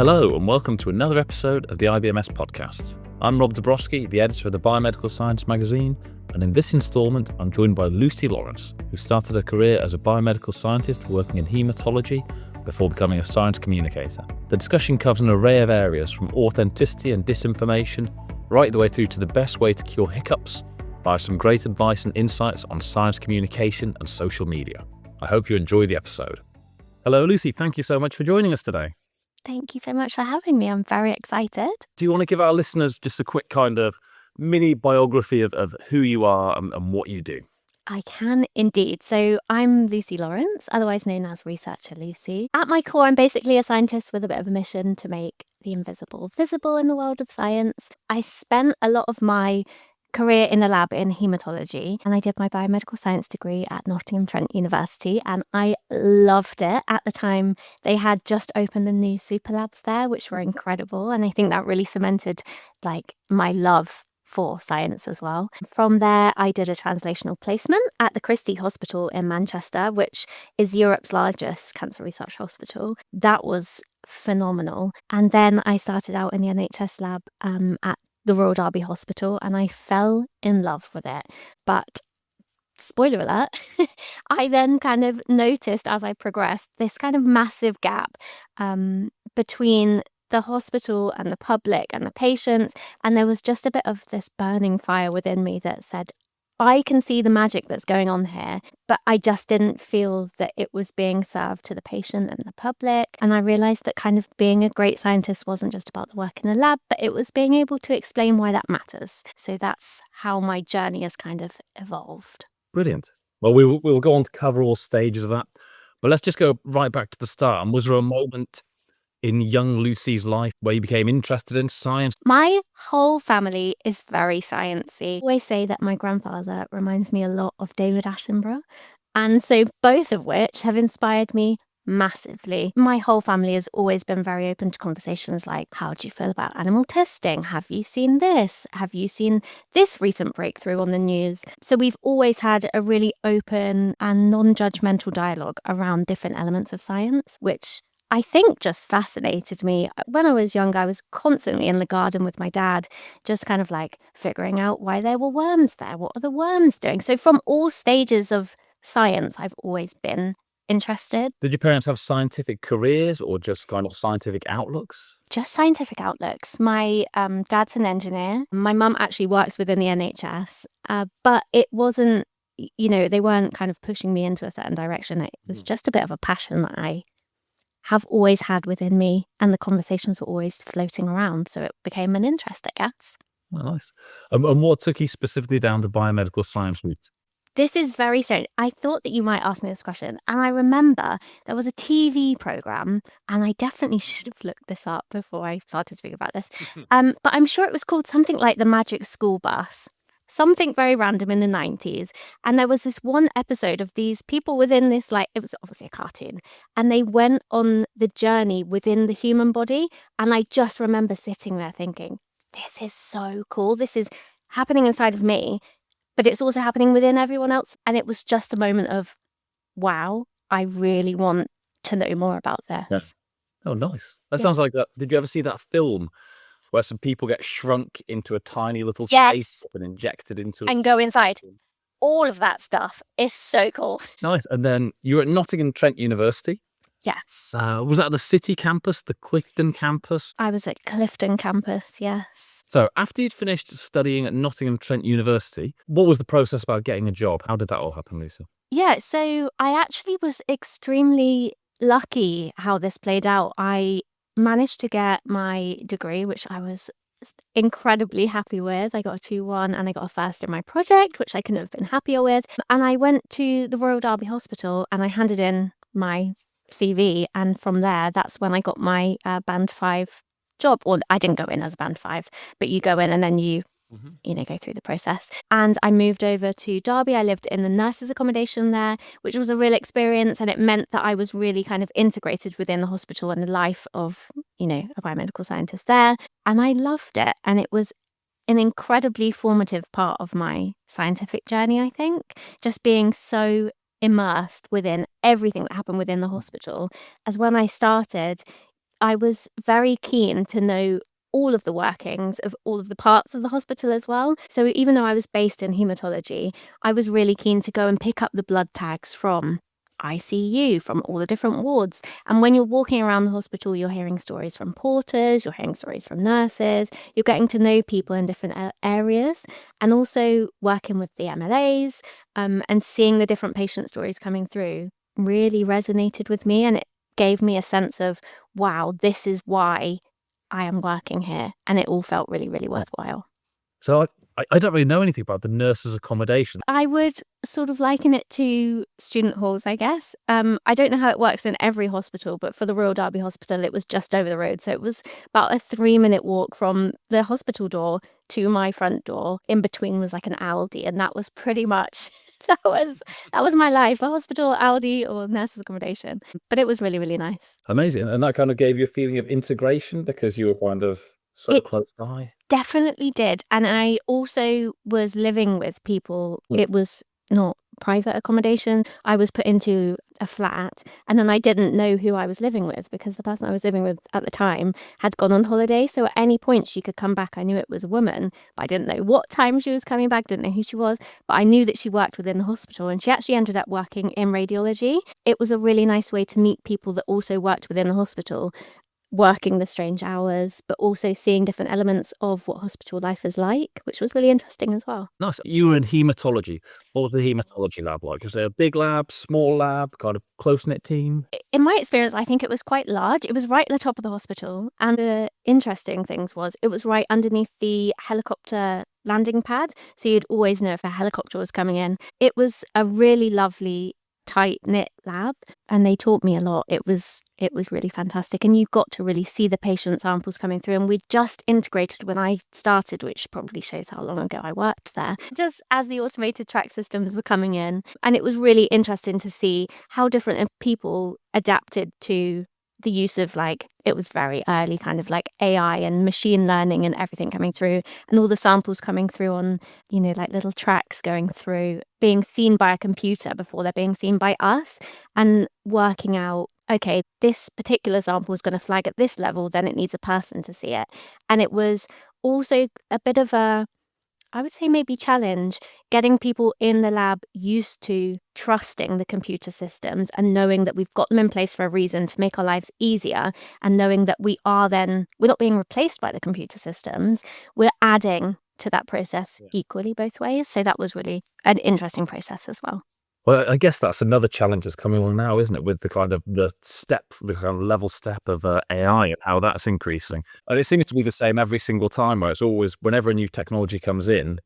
Hello and welcome to another episode of the IBMS podcast. I'm Rob Dabrowski, the editor of the Biomedical Science magazine, and in this instalment I'm joined by Lucy Lawrence, who started her career as a biomedical scientist working in haematology before becoming a science communicator. The discussion covers an array of areas from authenticity and disinformation right the way through to the best way to cure hiccups via some great advice and insights on science communication and social media. I hope you enjoy the episode. Hello Lucy, thank you so much for joining us today. Thank you so much for having me. I'm very excited. Do you want to give our listeners just a quick kind of mini biography of who you are and what you do? I can indeed. So I'm Lucy Lawrence, otherwise known as Researcher Lucy. At my core, I'm basically a scientist with a bit of a mission to make the invisible visible in the world of science. I spent a lot of my career in the lab in haematology, and I did my biomedical science degree at Nottingham Trent University, and I loved it. At the time, they had just opened the new super labs there, which were incredible, and I think that really cemented my love for science as well. From there, I did a translational placement at the Christie Hospital in Manchester, which is Europe's largest cancer research hospital. That was phenomenal. And then I started out in the NHS lab at the Royal Derby Hospital, and I fell in love with it. But spoiler alert, I then kind of noticed as I progressed this kind of massive gap between the hospital and the public and the patients, and there was just a bit of this burning fire within me that said, I can see the magic that's going on here, but I just didn't feel that it was being served to the patient and the public. And I realized that kind of being a great scientist wasn't just about the work in the lab, but it was being able to explain why that matters. So that's how my journey has kind of evolved. Brilliant. Well, we'll go on to cover all stages of that, but let's just go right back to the start. And was there a moment in young Lucy's life where you became interested in science? My whole family is very sciencey. I always say that my grandfather reminds me a lot of David Attenborough, and so both of which have inspired me massively. My whole family has always been very open to conversations like, how do you feel about animal testing? Have you seen this? Have you seen this recent breakthrough on the news? So we've always had a really open and non-judgmental dialogue around different elements of science, which I think just fascinated me. When I was young, I was constantly in the garden with my dad, just kind of like figuring out why there were worms there. What are the worms doing? So from all stages of science, I've always been interested. Did your parents have scientific careers or just kind of scientific outlooks? Just scientific outlooks. My dad's an engineer. My mum actually works within the NHS, but it wasn't, they weren't kind of pushing me into a certain direction. It was just a bit of a passion that I have always had within me, and the conversations were always floating around, so it became an interest, I guess. Oh, nice. And what took you specifically down the biomedical science route? This is very strange. I thought that you might ask me this question, and I remember there was a TV program, and I definitely should have looked this up before I started speaking about this, but I'm sure it was called something like The Magic School Bus. Something very random in the 90s. And there was this one episode of these people within this, it was obviously a cartoon, and they went on the journey within the human body. And I just remember sitting there thinking, this is so cool. This is happening inside of me, but it's also happening within everyone else. And it was just a moment of, wow, I really want to know more about this. Yeah. Oh, nice. That sounds like that. Did you ever see that film where some people get shrunk into a tiny little space and injected into and go inside? All of that stuff is so cool. Nice. And then you were at Nottingham Trent University. Yes. Was that the city campus, the Clifton campus? I was at Clifton campus, yes. So after you'd finished studying at Nottingham Trent University, what was the process about getting a job? How did that all happen, Lisa? Yeah, so I actually was extremely lucky how this played out. I managed to get my degree, which I was incredibly happy with. I got a 2-1 and I got a first in my project, which I couldn't have been happier with. And I went to the Royal Derby Hospital and I handed in my CV. And from there, that's when I got my Band 5 job. Well, I didn't go in as a Band 5, but you go in and then you go through the process. And I moved over to Derby. I lived in the nurses' accommodation there, which was a real experience. And it meant that I was really kind of integrated within the hospital and the life of, a biomedical scientist there. And I loved it. And it was an incredibly formative part of my scientific journey, I think. Just being so immersed within everything that happened within the hospital. As when I started, I was very keen to know all of the workings of all of the parts of the hospital as well. So even though I was based in haematology, I was really keen to go and pick up the blood tags from ICU, from all the different wards. And when you're walking around the hospital, you're hearing stories from porters, you're hearing stories from nurses, you're getting to know people in different areas, and also working with the MLAs, and seeing the different patient stories coming through really resonated with me, and it gave me a sense of, wow, this is why I am working here. And it all felt really, really worthwhile. So I don't really know anything about the nurses' accommodation. I would sort of liken it to student halls, I guess. I don't know how it works in every hospital, but for the Royal Derby Hospital, it was just over the road. So it was about a 3-minute walk from the hospital door to my front door. In between was like an Aldi, and that was pretty much that was my life: a hospital, Aldi, or nurses' accommodation. But it was really, really nice. Amazing. And that kind of gave you a feeling of integration because you were kind of so It close by. definitely did. And I also was living with people. It was not private accommodation. I was put into a flat, and then I didn't know who I was living with because the person I was living with at the time had gone on holiday. So at any point she could come back. I knew it was a woman, but I didn't know what time she was coming back, didn't know who she was, but I knew that she worked within the hospital, and she actually ended up working in radiology. It was a really nice way to meet people that also worked within the hospital, working the strange hours, but also seeing different elements of what hospital life is like, which was really interesting as well. Nice. You were in haematology. What was the haematology lab like? Was it a big lab, small lab, kind of close-knit team? In my experience, I think it was quite large. It was right at the top of the hospital. And the interesting things was it was right underneath the helicopter landing pad. So you'd always know if a helicopter was coming in. It was a really lovely, tight-knit lab, and they taught me a lot. It was really fantastic, and you got to really see the patient samples coming through. And we just integrated when I started, which probably shows how long ago I worked there, just as the automated track systems were coming in. And it was really interesting to see how different people adapted to the use of, like, it was very early kind of like AI and machine learning and everything coming through, and all the samples coming through on, like little tracks going through, being seen by a computer before they're being seen by us, and working out, okay, this particular sample is going to flag at this level, then it needs a person to see it. And it was also a bit of a, I would say, maybe challenge getting people in the lab used to trusting the computer systems and knowing that we've got them in place for a reason to make our lives easier, and knowing that we're not being replaced by the computer systems, we're adding to that process equally both ways. So that was really an interesting process as well. Well, I guess that's another challenge that's coming on now, isn't it? With the kind of the kind of level step of AI and how that's increasing. And it seems to be the same every single time, where it's always, whenever a new technology comes in,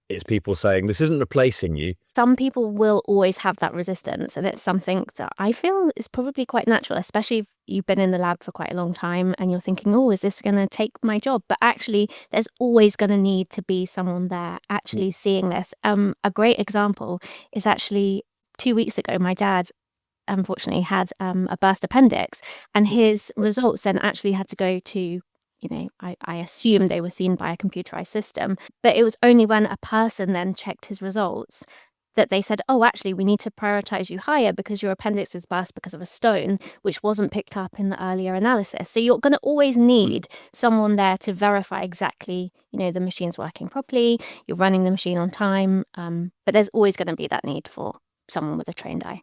it's people saying, this isn't replacing you. Some people will always have that resistance, and it's something that I feel is probably quite natural, especially if you've been in the lab for quite a long time and you're thinking, oh, is this going to take my job? But actually, there's always going to need to be someone there actually seeing this. A great example is actually 2 weeks ago, my dad unfortunately had a burst appendix, and his results then actually had to go to, I assume they were seen by a computerized system, but it was only when a person then checked his results that they said, oh, actually, we need to prioritize you higher because your appendix is burst because of a stone, which wasn't picked up in the earlier analysis. So you're going to always need someone there to verify exactly, the machine's working properly, you're running the machine on time, but there's always going to be that need for someone with a trained eye.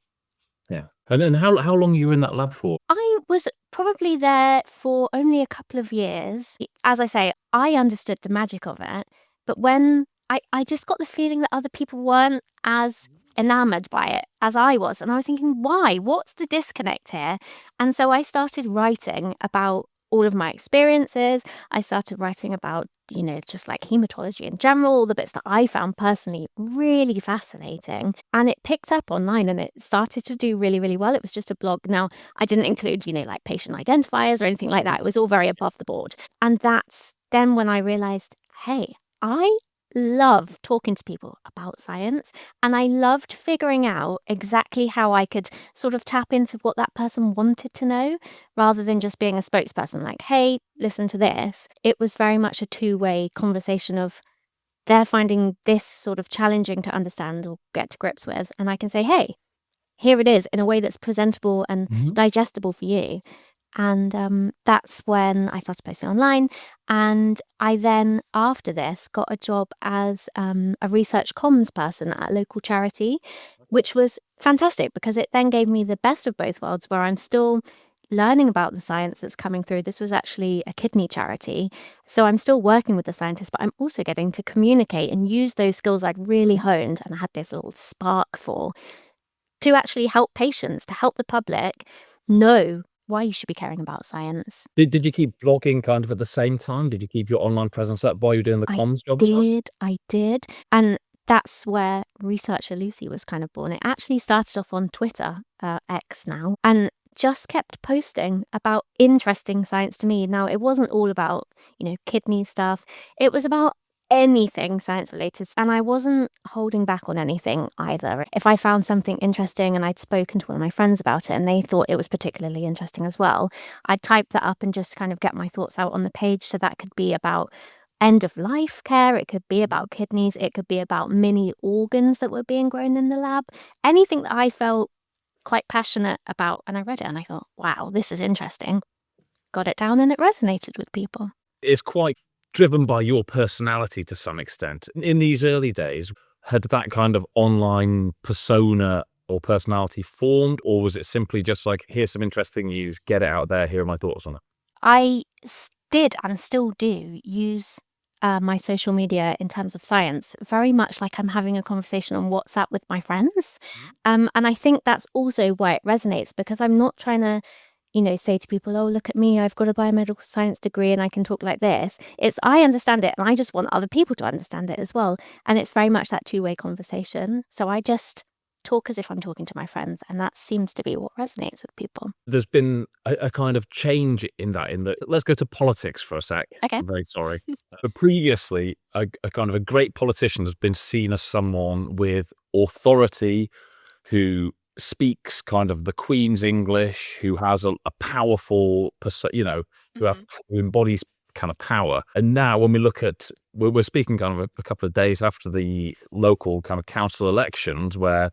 Yeah. And then how long were you in that lab for? I was probably there for only a couple of years. As I say, I understood the magic of it, but when I just got the feeling that other people weren't as enamored by it as I was. And I was thinking, why? What's the disconnect here? And so I started writing about all of my experiences. I started writing about, just like haematology in general, all the bits that I found personally really fascinating. And it picked up online and it started to do really, really well. It was just a blog. Now, I didn't include, like patient identifiers or anything like that. It was all very above the board. And that's then when I realized, hey, I love talking to people about science, and I loved figuring out exactly how I could sort of tap into what that person wanted to know, rather than just being a spokesperson like, hey, listen to this. It was very much a two-way conversation of they're finding this sort of challenging to understand or get to grips with, and I can say, hey, here it is in a way that's presentable and digestible for you. And that's when I started posting online. And I then, after this, got a job as a research comms person at a local charity, which was fantastic because it then gave me the best of both worlds, where I'm still learning about the science that's coming through. This was actually a kidney charity. So I'm still working with the scientists, but I'm also getting to communicate and use those skills I'd really honed and I had this little spark for, to actually help patients, to help the public know why you should be caring about science. Did you keep blogging kind of at the same time? Did you keep your online presence up while you were doing the I comms job as well? I did. And that's where Researcher Lucy was kind of born. It actually started off on Twitter, X now, and just kept posting about interesting science to me. Now, it wasn't all about, kidney stuff. It was about anything science related. And I wasn't holding back on anything either. If I found something interesting and I'd spoken to one of my friends about it and they thought it was particularly interesting as well, I'd type that up and just kind of get my thoughts out on the page. So that could be about end of life care, it could be about kidneys, it could be about mini organs that were being grown in the lab, anything that I felt quite passionate about. And I read it and I thought, wow, this is interesting. Got it down and it resonated with people. It's quite driven by your personality to some extent. In these early days, had that kind of online persona or personality formed, or was it simply just like, here's some interesting news, get it out there, here are my thoughts on it? I did and still do use my social media in terms of science very much like I'm having a conversation on WhatsApp with my friends. And I think that's also why it resonates, because I'm not trying to, say to people, oh, look at me, I've got a biomedical science degree and I can talk like this. It's I understand it and I just want other people to understand it as well. And it's very much that two-way conversation. So I just talk as if I'm talking to my friends, and that seems to be what resonates with people. There's been a kind of change in that. Let's go to politics for a sec. Okay. I'm very sorry. But previously, a kind of a great politician has been seen as someone with authority, who speaks kind of the Queen's English, who has a powerful, who embodies kind of power. And now when we look at, we're speaking kind of a couple of days after the local kind of council elections, where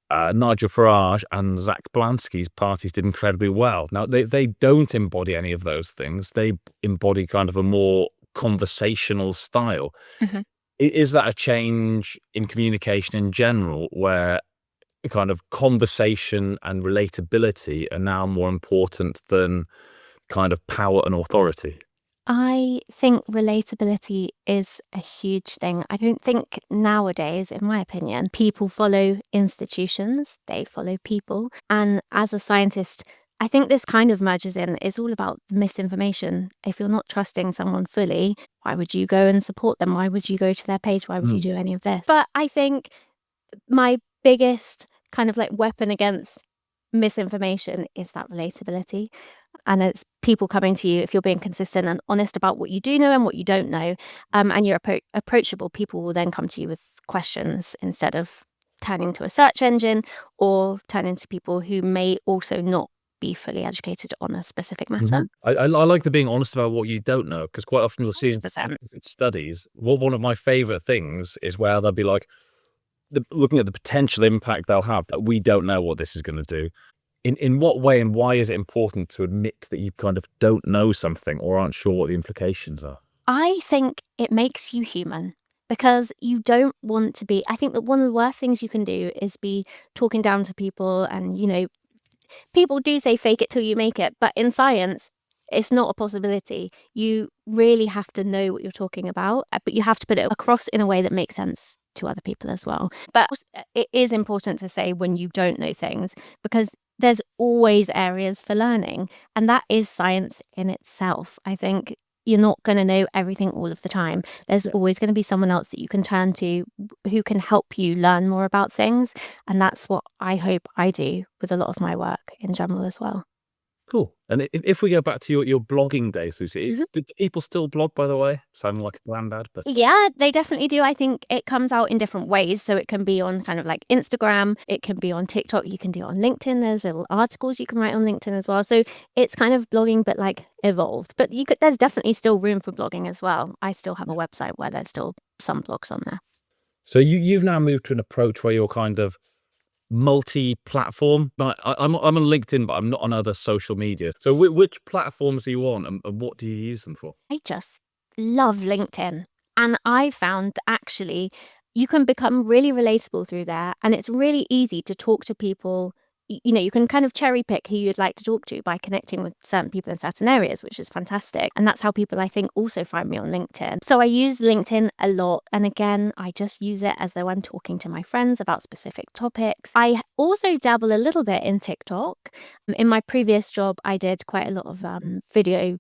Nigel Farage and Zach Blansky's parties did incredibly well. Now, they don't embody any of those things. They embody kind of a more conversational style. Mhm. Is that a change in communication in general, where kind of conversation and relatability are now more important than kind of power and authority? I think relatability is a huge thing. I don't think nowadays, in my opinion, people follow institutions, they follow people. And as a scientist, I think this kind of merges in. It's all about misinformation. If you're not trusting someone fully, why would you go and support them? Why would you go to their page? Why would you do any of this? But I think my biggest kind of like weapon against misinformation is that relatability. And it's people coming to you, if you're being consistent and honest about what you do know and what you don't know, and you're approachable, people will then come to you with questions instead of turning to a search engine or turning to people who may also not be fully educated on a specific matter. I like the being honest about what you don't know, because quite often you'll see in 100%. scientific studies, one of my favorite things is where they'll be like, looking at the potential impact they'll have, that we don't know what this is going to do. In what way and why is it important to admit that you kind of don't know something or aren't sure what the implications are? I think it makes you human, because you don't want to be. I think that one of the worst things you can do is be talking down to people, and people do say fake it till you make it, but in science, it's not a possibility. You really have to know what you're talking about, but you have to put it across in a way that makes sense to other people as well. But it is important to say when you don't know things, because there's always areas for learning, and that is science in itself. I think you're not going to know everything all of the time. There's always going to be someone else that you can turn to who can help you learn more about things. And that's what I hope I do with a lot of my work in general as well. Cool. And if we go back to your blogging days, Lucy, Mhm. do people still blog, by the way? Sounding like a granddad, but Yeah, they definitely do. I think it comes out in different ways. So it can be on kind of like Instagram, it can be on TikTok, you can do it on LinkedIn. There's little articles you can write on LinkedIn as well. So it's kind of blogging, but like evolved. But there's definitely still room for blogging as well. I still have a website where there's still some blogs on there. so you've now moved to an approach where you're kind of multi-platform. But I'm on LinkedIn, but I'm not on other social media. So which platforms are you on, and what do you use them for? I just love LinkedIn. And I found that actually you can become really relatable through there. And it's really easy to talk to people. You know, you can kind of cherry pick who you'd like to talk to by connecting with certain people in certain areas, which is fantastic. And that's how people, I think, also find me on LinkedIn. So I use LinkedIn a lot. And again, I just use it as though I'm talking to my friends about specific topics. I also dabble a little bit in TikTok. In my previous job, I did quite a lot of video,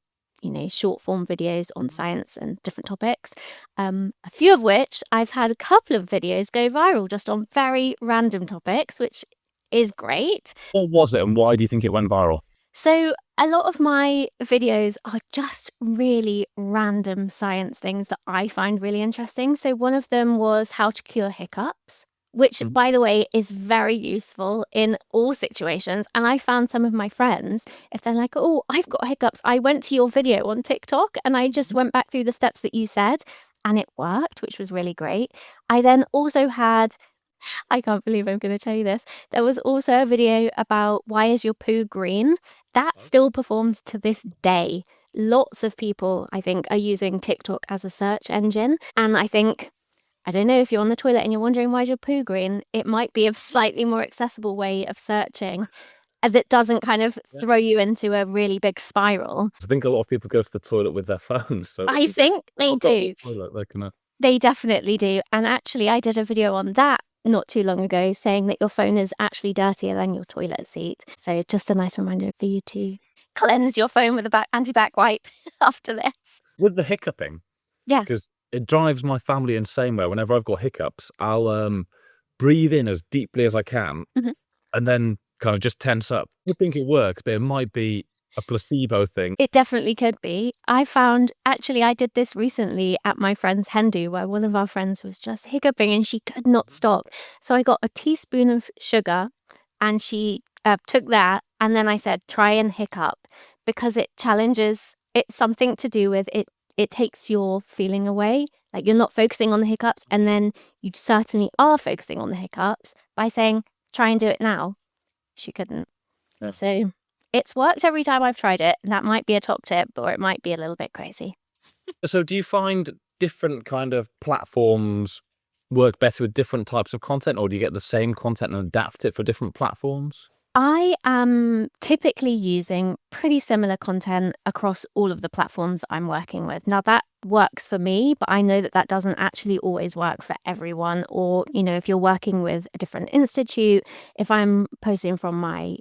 short form videos on science and different topics, a few of which I've had a couple of videos go viral just on very random topics, which is great. What was it, and why do you think it went viral? So a lot of my videos are just really random science things that I find really interesting. So one of them was how to cure hiccups, which, by the way, is very useful in all situations. And I found some of my friends, if they're like, oh, I've got hiccups, I went to your video on TikTok and I just went back through the steps that you said and it worked, which was really great. I then also had, I can't believe I'm going to tell you this. There was also a video about why is your poo green? That still performs to this day. Lots of people, I think, are using TikTok as a search engine. And I think, I don't know if you're on the toilet and you're wondering why is your poo green, it might be a slightly more accessible way of searching that doesn't kind of throw you into a really big spiral. I think a lot of people go to the toilet with their phones. So I think they do. They definitely do. And actually, I did a video on that not too long ago saying that your phone is actually dirtier than your toilet seat. So just a nice reminder for you to cleanse your phone with a anti-bac wipe after this. With the hiccuping, Yeah. because it drives my family insane where whenever I've got hiccups, I'll breathe in as deeply as I can and then kind of just tense up. I think it works, but it might be a placebo thing. It definitely could be. I found, actually, I did this recently at my friend's hen do where one of our friends was just hiccuping and she could not stop. So I got a teaspoon of sugar and she took that and then I said, try and hiccup because it challenges, it's something to do with it. It takes your feeling away. Like you're not focusing on the hiccups and then you certainly are focusing on the hiccups by saying, try and do it now. She couldn't. Yeah. So it's worked every time I've tried it. That might be a top tip, or it might be a little bit crazy. So do you find different kind of platforms work better with different types of content, or do you get the same content and adapt it for different platforms? I am typically using pretty similar content across all of the platforms I'm working with. Now, that works for me, but I know that that doesn't actually always work for everyone. Or, if you're working with a different institute, if I'm posting from my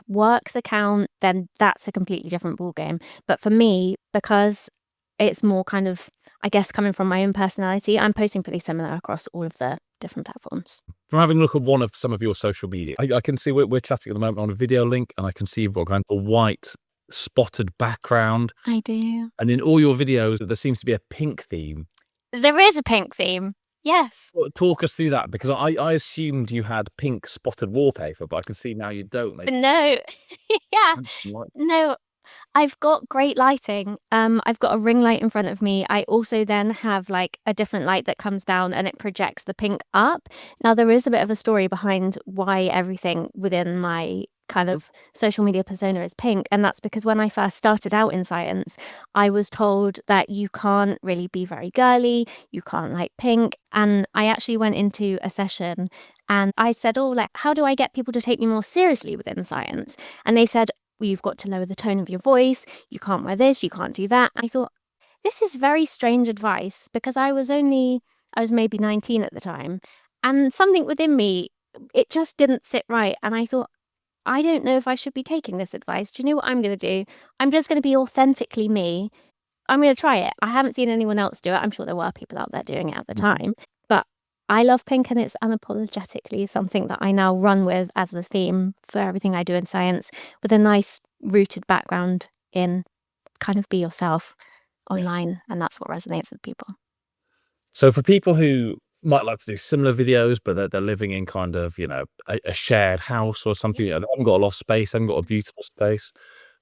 works account, then that's a completely different ballgame. But for me, because it's more kind of, I guess, coming from my own personality, I'm posting pretty similar across all of the different platforms. From having a look at some of your social media, I can see we're chatting at the moment on a video link, and I can see you've got kind of a white spotted background. I do. And in all your videos, there seems to be a pink theme. There is a pink theme. Yes. Talk us through that, because I assumed you had pink spotted wallpaper, but I can see now you don't. No. Yeah. No. I've got great lighting. I've got a ring light in front of me. I also then have a different light that comes down and it projects the pink up. Now, there is a bit of a story behind why everything within my kind of social media persona is pink. And that's because when I first started out in science, I was told that you can't really be very girly, you can't like pink. And I actually went into a session and I said, how do I get people to take me more seriously within science? And they said, well, you've got to lower the tone of your voice. You can't wear this, you can't do that. I thought, this is very strange advice because I was maybe 19 at the time. And something within me, it just didn't sit right. And I thought, I don't know if I should be taking this advice. Do you know what I'm going to do? I'm just going to be authentically me. I'm going to try it. I haven't seen anyone else do it. I'm sure there were people out there doing it at the time. But I love pink and it's unapologetically something that I now run with as a theme for everything I do in science, with a nice rooted background in kind of be yourself online. And that's what resonates with people. So for people who might like to do similar videos, but they're living in kind of, a shared house or something, they haven't got a lot of space, haven't got a beautiful space,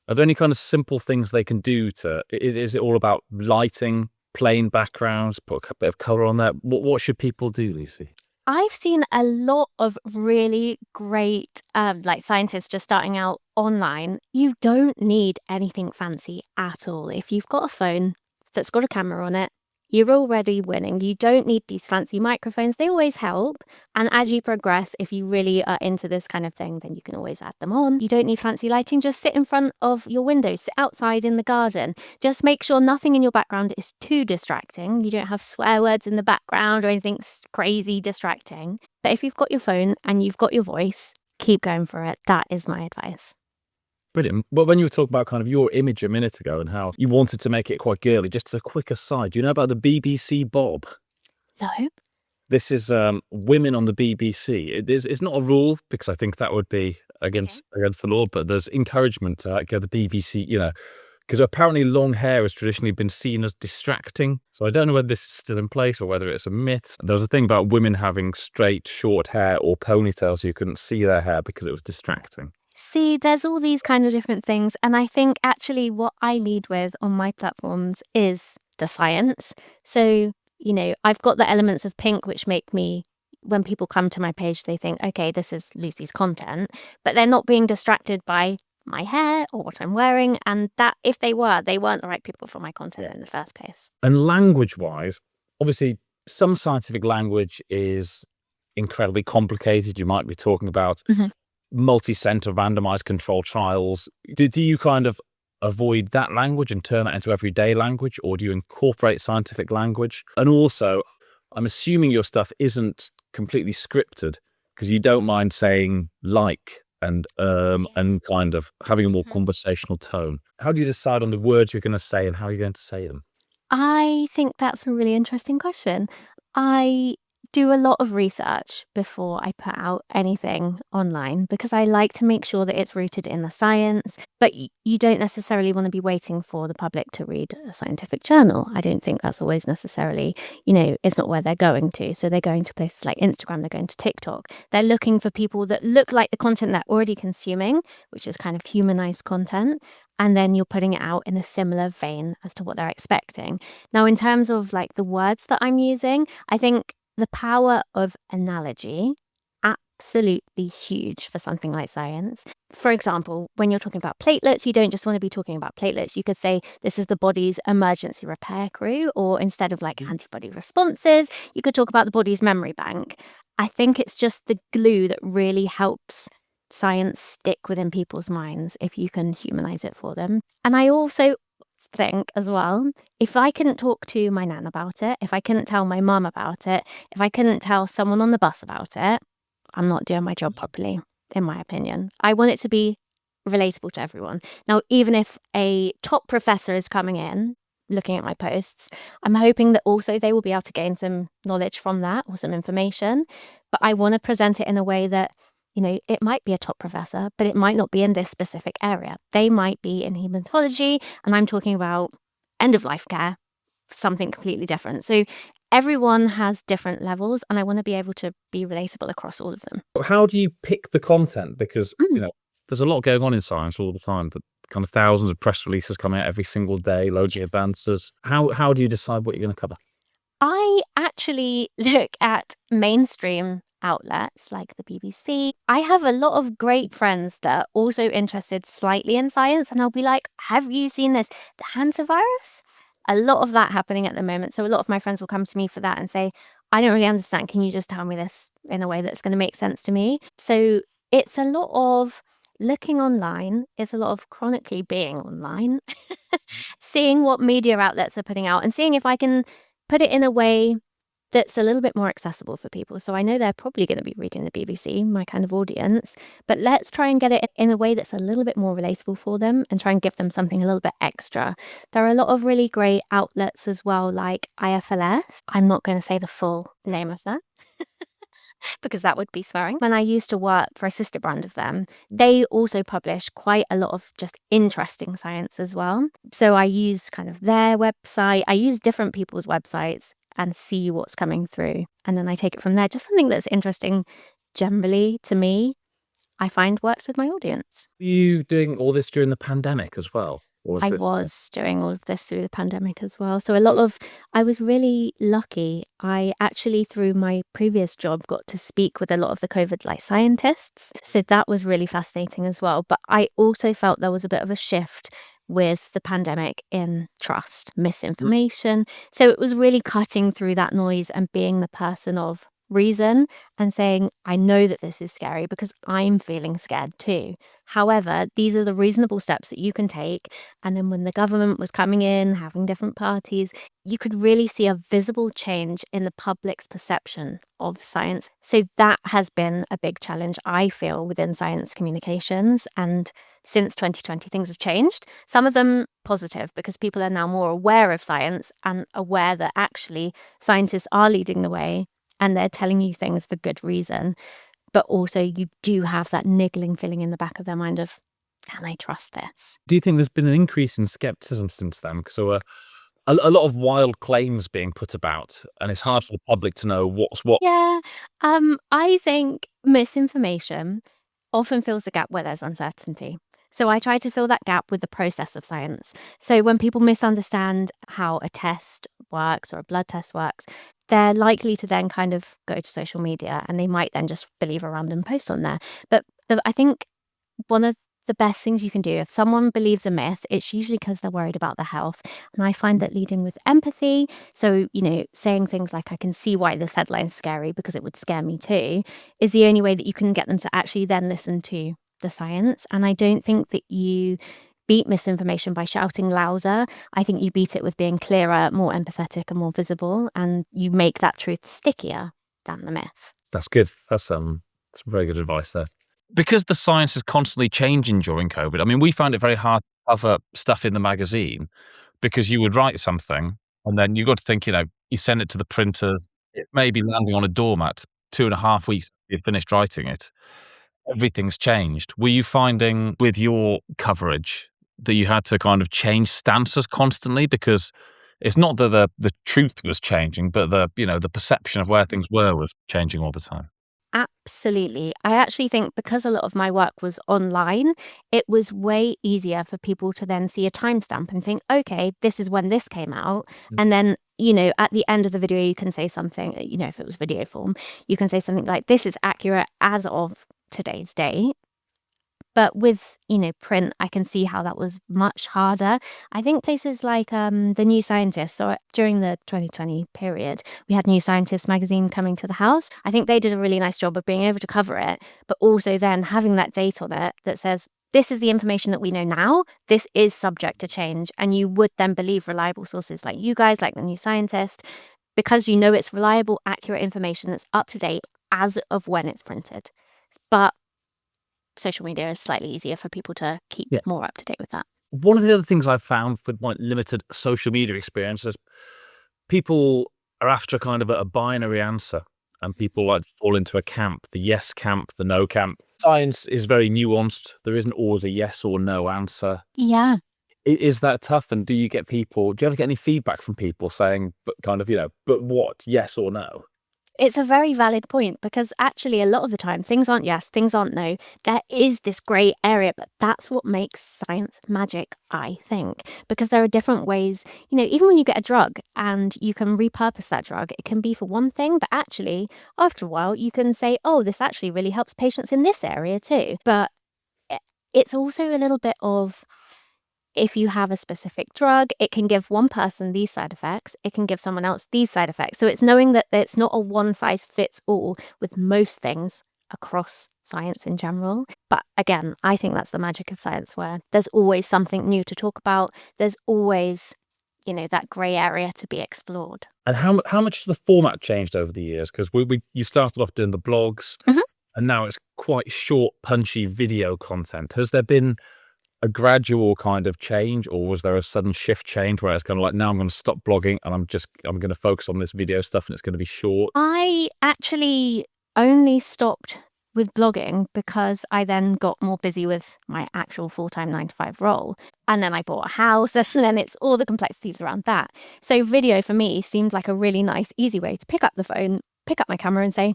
are there any kind of simple things they can do is it all about lighting, plain backgrounds, put a bit of colour on that? What should people do, Lucy? I've seen a lot of really great like scientists just starting out online. You don't need anything fancy at all. If you've got a phone that's got a camera on it, you're already winning. You don't need these fancy microphones. They always help. And as you progress, if you really are into this kind of thing, then you can always add them on. You don't need fancy lighting. Just sit in front of your window, sit outside in the garden. Just make sure nothing in your background is too distracting. You don't have swear words in the background or anything crazy distracting. But if you've got your phone and you've got your voice, keep going for it. That is my advice. Brilliant. Well, when you were talking about kind of your image a minute ago and how you wanted to make it quite girly, just as a quick aside, do you know about the BBC Bob? No. This is women on the BBC. It's not a rule because I think that would be against the law, but there's encouragement to go to the BBC, because apparently long hair has traditionally been seen as distracting. So I don't know whether this is still in place or whether it's a myth. There was a thing about women having straight, short hair or ponytails so you couldn't see their hair because it was distracting. See, there's all these kind of different things. And I think actually what I lead with on my platforms is the science. So, I've got the elements of pink, which make me, when people come to my page, they think, okay, this is Lucy's content, but they're not being distracted by my hair or what I'm wearing. And that if they were, they weren't the right people for my content in the first place. And language-wise, obviously, some scientific language is incredibly complicated. You might be talking about multi-center randomized control trials. Do you kind of avoid that language and turn that into everyday language, or do you incorporate scientific language? And also, I'm assuming your stuff isn't completely scripted because you don't mind saying like and kind of having a more conversational tone. How do you decide on the words you're going to say and how you're going to say them? I think that's a really interesting question. I do a lot of research before I put out anything online because I like to make sure that it's rooted in the science. But you don't necessarily want to be waiting for the public to read a scientific journal. I don't think that's always necessarily, it's not where they're going to. So they're going to places like Instagram, they're going to TikTok. They're looking for people that look like the content they're already consuming, which is kind of humanized content. And then you're putting it out in a similar vein as to what they're expecting. Now, in terms of like the words that I'm using, I think the power of analogy, absolutely huge for something like science. For example, when you're talking about platelets, you don't just want to be talking about platelets. You could say this is the body's emergency repair crew, or instead of like antibody responses, you could talk about the body's memory bank. I think it's just the glue that really helps science stick within people's minds if you can humanize it for them. And I also think as well, if I couldn't talk to my nan about it, if I couldn't tell my mum about it, if I couldn't tell someone on the bus about it, I'm not doing my job properly, in my opinion. I want it to be relatable to everyone. Now, even if a top professor is coming in, looking at my posts, I'm hoping that also they will be able to gain some knowledge from that or some information. But I want to present it in a way that, it might be a top professor, but it might not be in this specific area. They might be in haematology, and I'm talking about end of life care, something completely different. So everyone has different levels, and I want to be able to be relatable across all of them. How do you pick the content? Because, there's a lot going on in science all the time, but kind of thousands of press releases coming out every single day, loads of advances. How do you decide what you're going to cover? I actually look at mainstream outlets like the BBC. I have a lot of great friends that are also interested slightly in science, and I'll be like, have you seen this? The hantavirus? A lot of that happening at the moment. So a lot of my friends will come to me for that and say, I don't really understand. Can you just tell me this in a way that's going to make sense to me? So it's a lot of looking online. It's a lot of chronically being online, seeing what media outlets are putting out and seeing if I can put it in a way that's a little bit more accessible for people. So I know they're probably going to be reading the BBC, my kind of audience, but let's try and get it in a way that's a little bit more relatable for them and try and give them something a little bit extra. There are a lot of really great outlets as well, like IFLS. I'm not going to say the full name of that because that would be swearing. When I used to work for a sister brand of them, they also publish quite a lot of just interesting science as well. So I use kind of their website. I use different people's websites and see what's coming through. And then I take it from there. Just something that's interesting generally to me, I find works with my audience. Are you doing all this during the pandemic as well? Or was I this? was doing all of this through the pandemic as well. So I was really lucky. I actually, through my previous job, got to speak with a lot of the COVID like scientists. So that was really fascinating as well. But I also felt there was a bit of a shift with the pandemic in trust, misinformation. So it was really cutting through that noise and being the person of reason and saying, I know that this is scary because I'm feeling scared too. However, these are the reasonable steps that you can take. And then when the government was coming in, having different parties, you could really see a visible change in the public's perception of science. So that has been a big challenge, I feel, within science communications. And since 2020, things have changed. Some of them positive because people are now more aware of science and aware that actually scientists are leading the way and they're telling you things for good reason. But also you do have that niggling feeling in the back of their mind of, can I trust this? Do you think there's been an increase in skepticism since then? So a lot of wild claims being put about, and it's hard for the public to know what's what. Yeah, I think misinformation often fills the gap where there's uncertainty. So I try to fill that gap with the process of science. So when people misunderstand how a test works or a blood test works, they're likely to then kind of go to social media and they might then just believe a random post on there. But I think one of the best things you can do if someone believes a myth, it's usually because they're worried about their health. And I find that leading with empathy, so, saying things like, I can see why this headline's scary because it would scare me too, is the only way that you can get them to actually then listen to the science. And I don't think that you beat misinformation by shouting louder. I think you beat it with being clearer, more empathetic, and more visible. And you make that truth stickier than the myth. That's good. That's very good advice there. Because the science is constantly changing during COVID, I mean, we found it very hard to cover stuff in the magazine because you would write something and then you got to think, you send it to the printer, it may be landing on a doormat 2.5 weeks after you'd finished writing it. Everything's changed. Were you finding with your coverage that you had to kind of change stances constantly? Because it's not that the truth was changing, but the perception of where things were was changing all the time. Absolutely. I actually think because a lot of my work was online, it was way easier for people to then see a timestamp and think, okay, this is when this came out. And then, at the end of the video, you can say something, if it was video form, you can say something like, this is accurate as of today's date. But with, print, I can see how that was much harder. I think places like the New Scientist, so during the 2020 period, we had New Scientist magazine coming to the house. I think they did a really nice job of being able to cover it, but also then having that date on it that says, this is the information that we know now. This is subject to change. And you would then believe reliable sources like you guys, like the New Scientist, because you know it's reliable, accurate information that's up to date as of when it's printed. But social media is slightly easier for people to keep more up to date with that. One of the other things I've found with my limited social media experience is people are after kind of a binary answer, and people like to fall into a camp, the yes camp, the no camp. Science is very nuanced. There isn't always a yes or no answer. Yeah. Is that tough? And do you ever get any feedback from people saying, but kind of, but what, yes or no? It's a very valid point because actually a lot of the time things aren't yes, things aren't no. There is this grey area, but that's what makes science magic, I think, because there are different ways, even when you get a drug and you can repurpose that drug, it can be for one thing, but actually after a while you can say, oh, this actually really helps patients in this area too. But it's also a little bit of, if you have a specific drug, it can give one person these side effects, it can give someone else these side effects. So it's knowing that it's not a one size fits all with most things across science in general. But again, I think that's the magic of science, where there's always something new to talk about. There's always, that grey area to be explored. And how much has the format changed over the years? Because you started off doing the blogs, and now it's quite short, punchy video content. Has there been a gradual kind of change, or was there a sudden shift change where it's kind of like, now I'm going to stop blogging and I'm going to focus on this video stuff and it's going to be short? I actually only stopped with blogging because I then got more busy with my actual full-time 9-to-5 role. And then I bought a house, and then it's all the complexities around that. So video for me seemed like a really nice, easy way to pick up the phone, pick up my camera and say,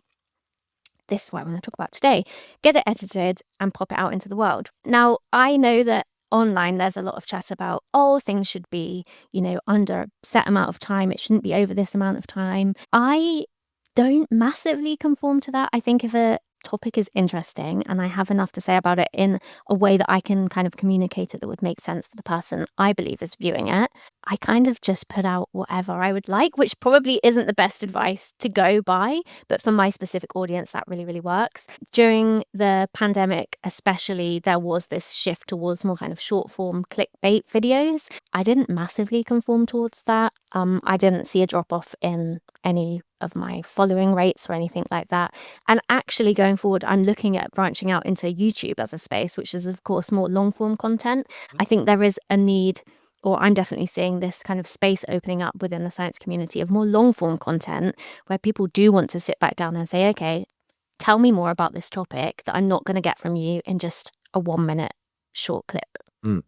this is what I want to talk about today, get it edited and pop it out into the world. Now, I know that online there's a lot of chat about, things should be, under a set amount of time. It shouldn't be over this amount of time. I don't massively conform to that. I think if a topic is interesting and I have enough to say about it in a way that I can kind of communicate it that would make sense for the person I believe is viewing it, I kind of just put out whatever I would like, which probably isn't the best advice to go by, but for my specific audience, that really, really works. During the pandemic, especially, there was this shift towards more kind of short form clickbait videos. I didn't massively conform towards that. I didn't see a drop off in any of my following rates or anything like that. And actually going forward, I'm looking at branching out into YouTube as a space, which is of course more long form content. I think there is a need, or I'm definitely seeing this kind of space opening up within the science community of more long form content where people do want to sit back down and say, okay, tell me more about this topic that I'm not going to get from you in just a 1 minute short clip.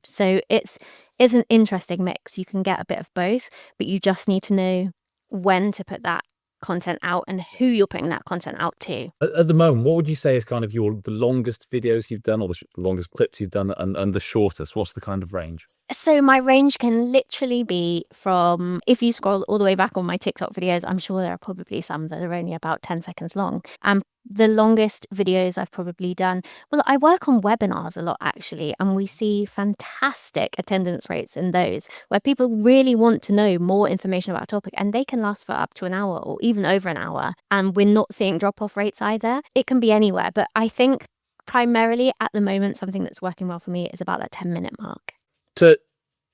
So it's an interesting mix. You can get a bit of both, but you just need to know when to put that content out and who you're putting that content out to. At the moment, what would you say is kind of the longest videos you've done, or the longest clips you've done, and the shortest? What's the kind of range? So my range can literally be from, if you scroll all the way back on my TikTok videos, I'm sure there are probably some that are only about 10 seconds long. And the longest videos I've probably done, well, I work on webinars a lot actually, and we see fantastic attendance rates in those where people really want to know more information about a topic, and they can last for up to an hour or even over an hour. And we're not seeing drop-off rates either. It can be anywhere, but I think primarily at the moment, something that's working well for me is about that 10-minute mark. To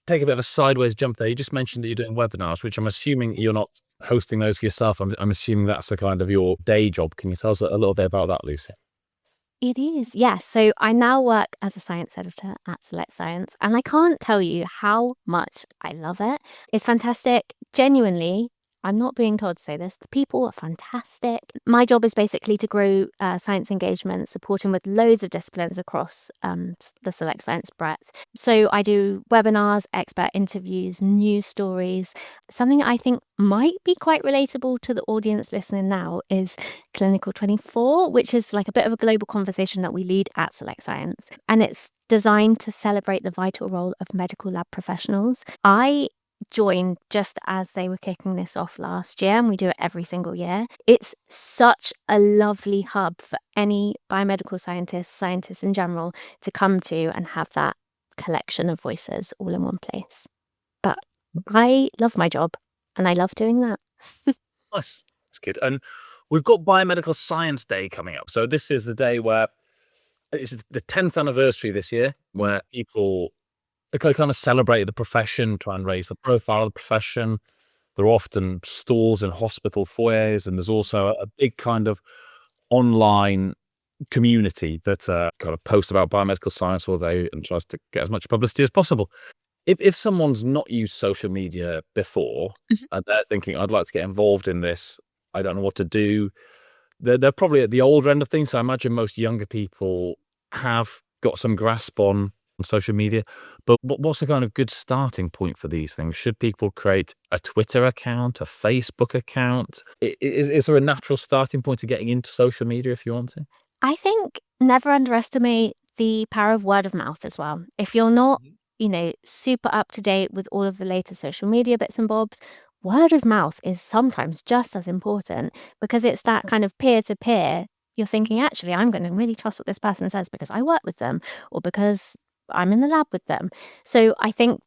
take a bit of a sideways jump there, you just mentioned that you're doing webinars, which I'm assuming you're not hosting those for yourself. I'm assuming that's a kind of your day job. Can you tell us a little bit about that, Lucy? It is, yes. So I now work as a science editor at Select Science, and I can't tell you how much I love it. It's fantastic. Genuinely, I'm not being told to say this. The people are fantastic. My job is basically to grow science engagement, supporting with loads of disciplines across the Select Science breadth. So I do webinars, expert interviews, news stories. Something I think might be quite relatable to the audience listening now is Clinical 24, which is like a bit of a global conversation that we lead at Select Science. And it's designed to celebrate the vital role of medical lab professionals. I joined just as they were kicking this off last year, and we do it every single year. It's such a lovely hub for any biomedical scientists in general, to come to and have that collection of voices all in one place. But I love my job and I love doing that. Nice. That's good. And we've got Biomedical Science Day coming up. So this is the day where it's the 10th anniversary this year, where people kind of celebrate the profession, try and raise the profile of the profession. There are often stalls in hospital foyers, and there's also a big kind of online community that kind of posts about biomedical science all day and tries to get as much publicity as possible. If someone's not used social media before and they're thinking, I'd like to get involved in this, I don't know what to do, they're probably at the older end of things. So I imagine most younger people have got some grasp on social media. But what's a kind of good starting point for these things? Should people create a Twitter account, a Facebook account? Is there a natural starting point to getting into social media if you want to? I think never underestimate the power of word of mouth as well. If you're not, super up to date with all of the latest social media bits and bobs, word of mouth is sometimes just as important, because it's that kind of peer to peer. You're thinking, actually, I'm going to really trust what this person says because I work with them or because I'm in the lab with them. So I think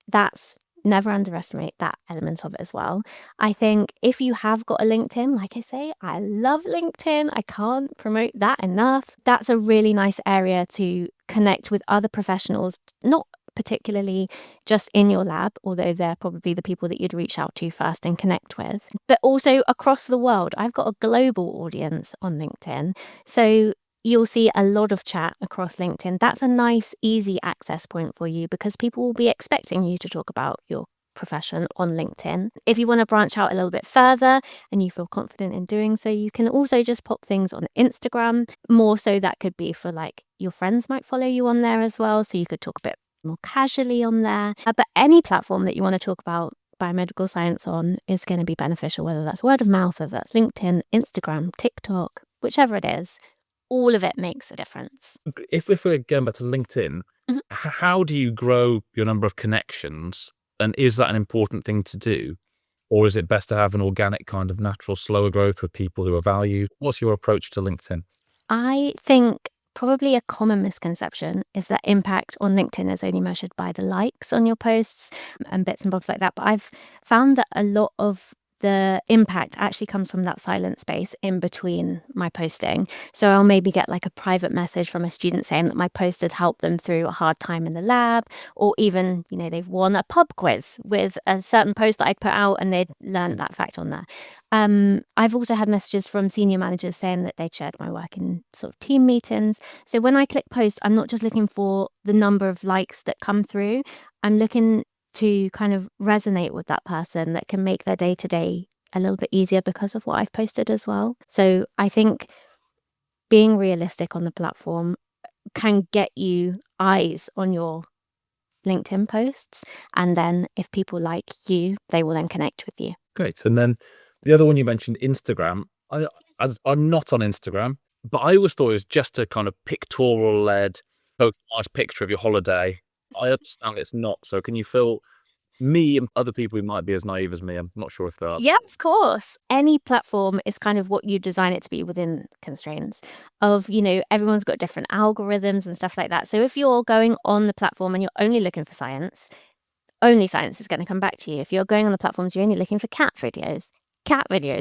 that's, never underestimate that element of it as well. I think if you have got a LinkedIn, like I say, I love LinkedIn. I can't promote that enough. That's a really nice area to connect with other professionals, not particularly just in your lab, although they're probably the people that you'd reach out to first and connect with, but also across the world. I've got a global audience on LinkedIn. So you'll see a lot of chat across LinkedIn. That's a nice, easy access point for you because people will be expecting you to talk about your profession on LinkedIn. If you want to branch out a little bit further and you feel confident in doing so, you can also just pop things on Instagram. More so that could be for like your friends might follow you on there as well. So you could talk a bit more casually on there. But any platform that you want to talk about biomedical science on is going to be beneficial, whether that's word of mouth, whether that's LinkedIn, Instagram, TikTok, whichever it is. All of it makes a difference. If we're going back to LinkedIn, How do you grow your number of connections? And is that an important thing to do? Or is it best to have an organic kind of natural, slower growth with people who are valued? What's your approach to LinkedIn? I think probably a common misconception is that impact on LinkedIn is only measured by the likes on your posts and bits and bobs like that. But I've found that a lot of the impact actually comes from that silent space in between my posting. So I'll maybe get like a private message from a student saying that my post had helped them through a hard time in the lab, or even, they've won a pub quiz with a certain post that I'd put out and they'd learned that fact on there. I've also had messages from senior managers saying that they'd shared my work in sort of team meetings. So when I click post, I'm not just looking for the number of likes that come through. I'm looking to kind of resonate with that person that can make their day to day a little bit easier because of what I've posted as well. So I think being realistic on the platform can get you eyes on your LinkedIn posts. And then if people like you, they will then connect with you. Great. And then the other one you mentioned, Instagram. I'm not on Instagram, but I always thought it was just a kind of pictorial led, post a nice picture of your holiday. I understand it's not. So can you fill me and other people who might be as naive as me? I'm not sure if they are. Yeah, of course. Any platform is kind of what you design it to be within constraints of, everyone's got different algorithms and stuff like that. So if you're going on the platform and you're only looking for science, only science is going to come back to you. If you're going on the platforms, you're only looking for cat videos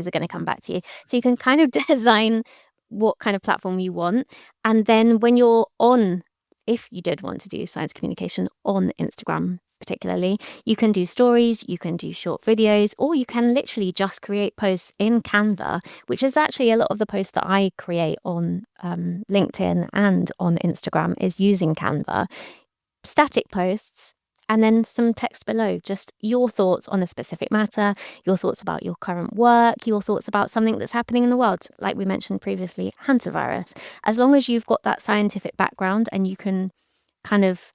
are going to come back to you. So you can kind of design what kind of platform you want. And then when you're on, if you did want to do science communication on Instagram, particularly, you can do stories, you can do short videos, or you can literally just create posts in Canva, which is actually a lot of the posts that I create on LinkedIn and on Instagram is using Canva. Static posts, and then some text below, just your thoughts on a specific matter, your thoughts about your current work, your thoughts about something that's happening in the world, like we mentioned previously, hantavirus. As long as you've got that scientific background and you can kind of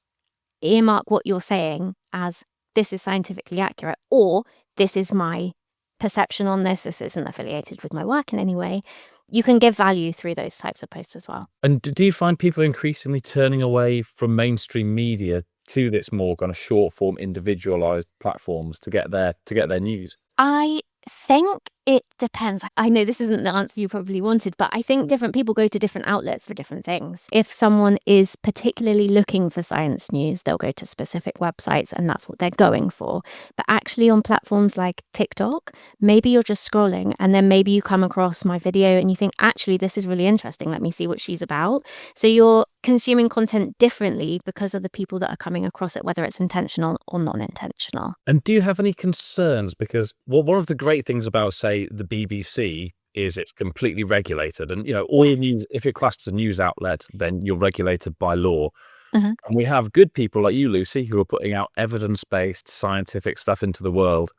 earmark what you're saying as this is scientifically accurate, or this is my perception on this isn't affiliated with my work in any way, you can give value through those types of posts as well. And do you find people increasingly turning away from mainstream media to this more kind of short form, individualized platforms to get their news? I think it depends. I know this isn't the answer you probably wanted, but I think different people go to different outlets for different things. If someone is particularly looking for science news, they'll go to specific websites and that's what they're going for. But actually on platforms like TikTok, maybe you're just scrolling and then maybe you come across my video and you think, actually, this is really interesting. Let me see what she's about. So you're consuming content differently because of the people that are coming across it, whether it's intentional or non-intentional. And do you have any concerns? Because one of the great things about, say, the BBC is it's completely regulated. And, all your news, if you're classed as a news outlet, then you're regulated by law. Mhm. And we have good people like you, Lucy, who are putting out evidence-based scientific stuff into the world.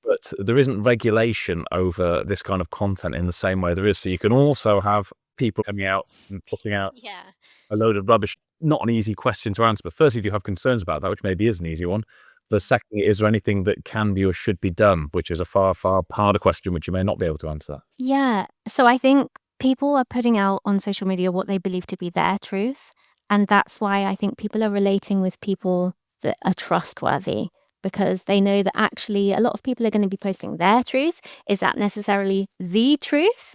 But there isn't regulation over this kind of content in the same way there is. So you can also have people coming out and putting out Yeah. a load of rubbish. Not an easy question to answer, but firstly, do you have concerns about that, which maybe is an easy one? But secondly, is there anything that can be or should be done, which is a far, far harder question, which you may not be able to answer? Yeah. So I think people are putting out on social media what they believe to be their truth. And that's why I think people are relating with people that are trustworthy because they know that actually a lot of people are going to be posting their truth. Is that necessarily the truth?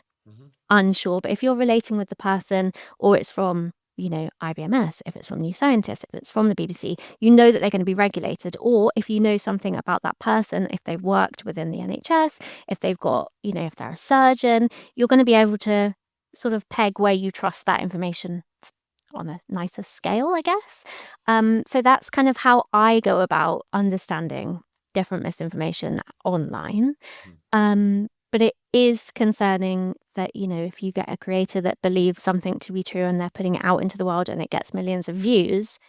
Unsure. But if you're relating with the person or it's from, IBMS, if it's from New Scientist, if it's from the BBC, you know that they're going to be regulated. Or if you know something about that person, if they've worked within the NHS, if they've got, if they're a surgeon, you're going to be able to sort of peg where you trust that information on a nicer scale, I guess. So that's kind of how I go about understanding different misinformation online. But it is concerning that, if you get a creator that believes something to be true and they're putting it out into the world and it gets millions of views,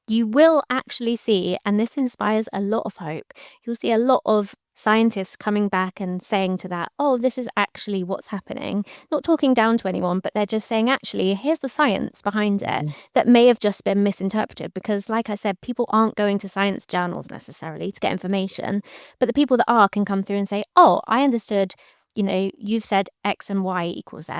you will actually see, and this inspires a lot of hope, you'll see a lot of scientists coming back and saying to that, oh, this is actually what's happening. Not talking down to anyone, but they're just saying, actually, here's the science behind it that may have just been misinterpreted. Because like I said, people aren't going to science journals necessarily to get information, but the people that are can come through and say, oh, I understood, you've said X and Y equals Z,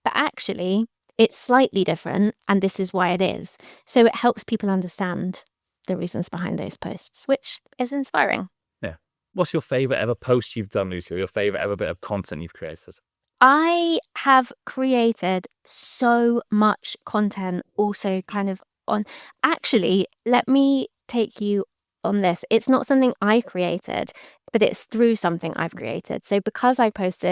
but actually It's slightly different, and this is why it is. So it helps people understand the reasons behind those posts, which is inspiring. Yeah. What's your favourite ever post you've done, Lucy, or your favourite ever bit of content you've created? I have created so much content also kind of on. Actually, let me take you on this. It's not something I created, but it's through something I've created. So because I post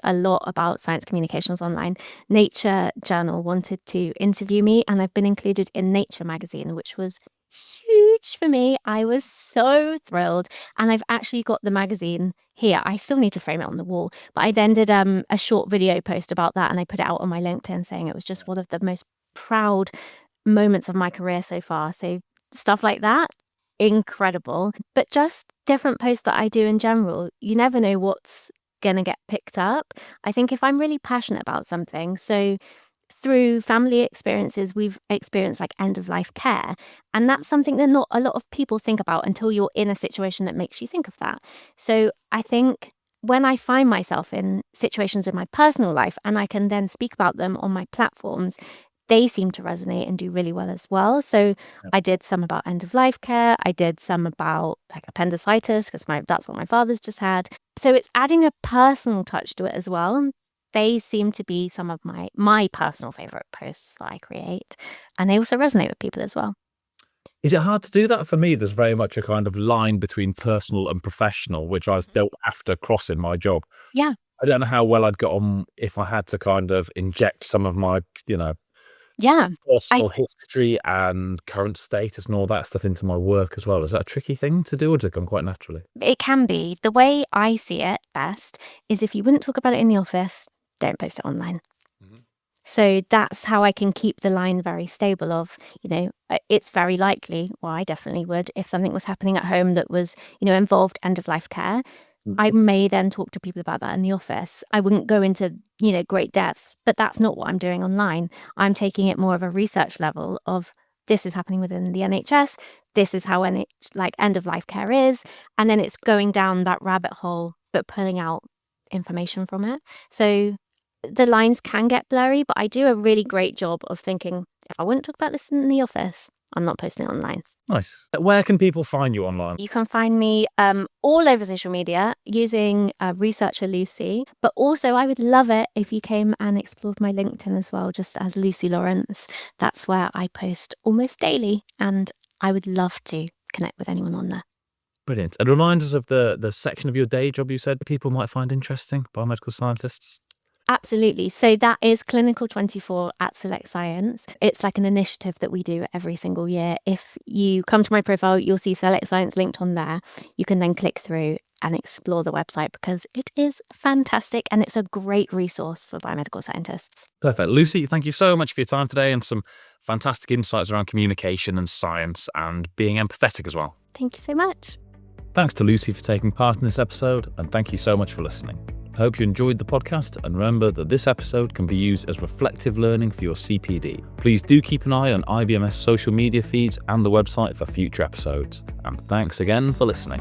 a lot about science communications online. Nature Journal wanted to interview me, and I've been included in Nature magazine, which was huge for me. I was so thrilled. And I've actually got the magazine here. I still need to frame it on the wall. But I then did a short video post about that, and I put it out on my LinkedIn saying it was just one of the most proud moments of my career so far. So stuff like that, incredible. But just different posts that I do in general, you never know what's going to get picked up. I think if I'm really passionate about something, so through family experiences, we've experienced like end of life care. And that's something that not a lot of people think about until you're in a situation that makes you think of that. So I think when I find myself in situations in my personal life and I can then speak about them on my platforms, they seem to resonate and do really well as well. So I did some about end of life care. I did some about like appendicitis because that's what my father's just had. So it's adding a personal touch to it as well. They seem to be some of my personal favorite posts that I create, and they also resonate with people as well. Is it hard to do that? For me, there's very much a kind of line between personal and professional, which I don't have to cross in my job. Yeah. I don't know how well I'd get on if I had to kind of inject some of my, Yeah. personal history and current status and all that stuff into my work as well. Is that a tricky thing to do, or does it come quite naturally? It can be. The way I see it best is if you wouldn't talk about it in the office, don't post it online. So that's how I can keep the line very stable of, it's very likely, well, I definitely would, if something was happening at home that was, involved end of life care, I may then talk to people about that in the office. I wouldn't go into, great depths, but that's not what I'm doing online. I'm taking it more of a research level of this is happening within the NHS. This is how end of life care is. And then it's going down that rabbit hole, but pulling out information from it. So the lines can get blurry, but I do a really great job of thinking, if I wouldn't talk about this in the office, I'm not posting it online. Nice. Where can people find you online? You can find me all over social media using Researcher Lucy, but also I would love it if you came and explored my LinkedIn as well, just as Lucy Lawrence. That's where I post almost daily, and I would love to connect with anyone on there. Brilliant. And remind us of the section of your day job you said people might find interesting, biomedical scientists. Absolutely. So that is Clinical 24 at Select Science. It's like an initiative that we do every single year. If you come to my profile, you'll see Select Science linked on there. You can then click through and explore the website because it is fantastic and it's a great resource for biomedical scientists. Perfect. Lucy, thank you so much for your time today and some fantastic insights around communication and science and being empathetic as well. Thank you so much. Thanks to Lucy for taking part in this episode, and thank you so much for listening. I hope you enjoyed the podcast, and remember that this episode can be used as reflective learning for your CPD. Please do keep an eye on IBMS social media feeds and the website for future episodes. And thanks again for listening.